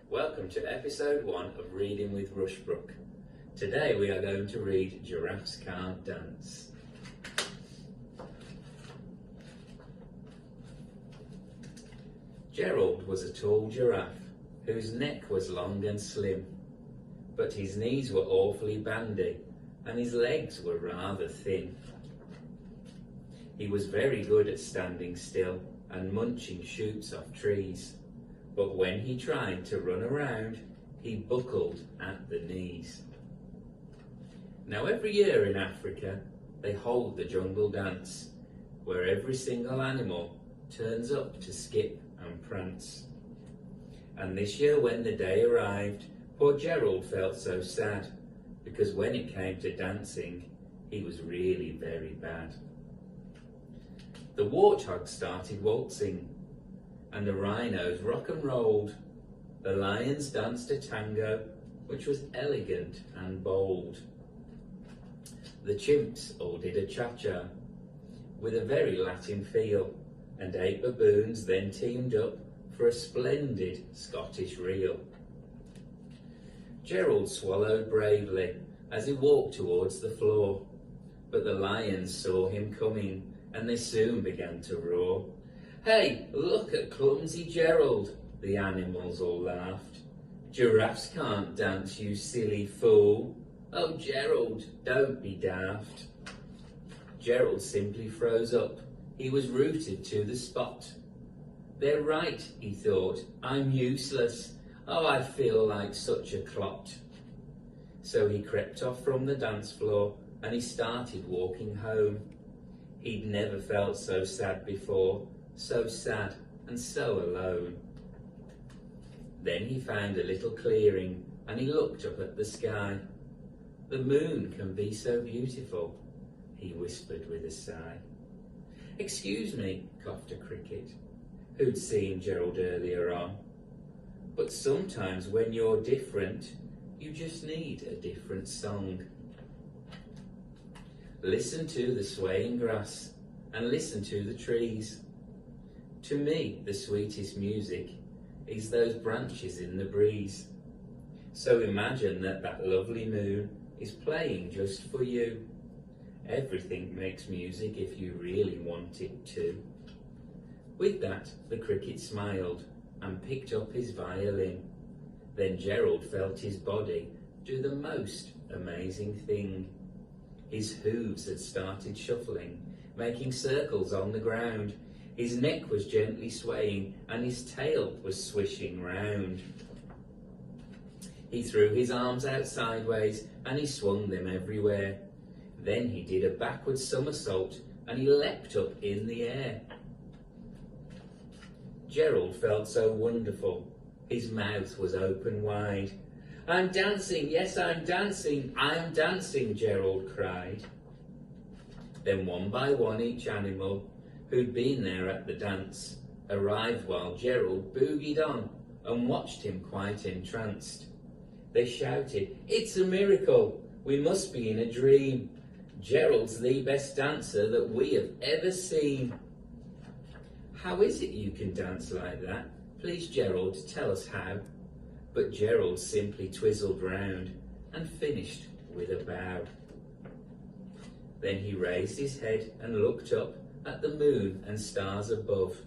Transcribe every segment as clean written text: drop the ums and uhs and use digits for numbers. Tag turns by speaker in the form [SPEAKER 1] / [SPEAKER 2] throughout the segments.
[SPEAKER 1] Welcome to episode 1 of Reading with Rushbrook. Today we are going to read Giraffes Can't Dance. Gerald was a tall giraffe whose neck was long and slim, but his knees were awfully bandy and his legs were rather thin. He was very good at standing still and munching shoots off trees, but when he tried to run around, he buckled at the knees. Now every year in Africa, they hold the jungle dance, where every single animal turns up to skip and prance. And this year when the day arrived, poor Gerald felt so sad, because when it came to dancing, he was really very bad. The warthog started waltzing, and the rhinos rock and rolled. The lions danced a tango, which was elegant and bold. The chimps all did a cha-cha, with a very Latin feel, and 8 baboons then teamed up for a splendid Scottish reel. Gerald swallowed bravely as he walked towards the floor, but the lions saw him coming, and they soon began to roar. "Hey, look at clumsy Gerald," the animals all laughed. "Giraffes can't dance, you silly fool. Oh, Gerald, don't be daft." Gerald simply froze up. He was rooted to the spot. "They're right," he thought. "I'm useless. Oh, I feel like such a clot." So he crept off from the dance floor and he started walking home. He'd never felt so sad before, so sad and so alone. Then he found a little clearing and he looked up at the sky. "The moon can be so beautiful," he whispered with a sigh. "Excuse me," coughed a cricket, who'd seen Gerald earlier on, "but sometimes when you're different, you just need a different song. Listen to the swaying grass and listen to the trees. To me, the sweetest music is those branches in the breeze. So imagine that that lovely moon is playing just for you. Everything makes music if you really want it to." With that, the cricket smiled and picked up his violin. Then Gerald felt his body do the most amazing thing. His hooves had started shuffling, making circles on the ground. His neck was gently swaying and his tail was swishing round. He threw his arms out sideways and he swung them everywhere. Then he did a backward somersault and he leapt up in the air. Gerald felt so wonderful. His mouth was open wide. "I'm dancing, yes, I'm dancing, I'm dancing," Gerald cried. Then one by one each animal who'd been there at the dance arrived while Gerald boogied on and watched him quite entranced. They shouted, "It's a miracle, we must be in a dream. Gerald's the best dancer that we have ever seen. How is it you can dance like that? Please, Gerald, tell us how." But Gerald simply twizzled round and finished with a bow. Then he raised his head and looked up at the moon and stars above.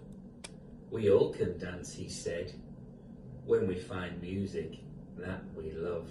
[SPEAKER 1] "We all can dance," he said, "when we find music that we love."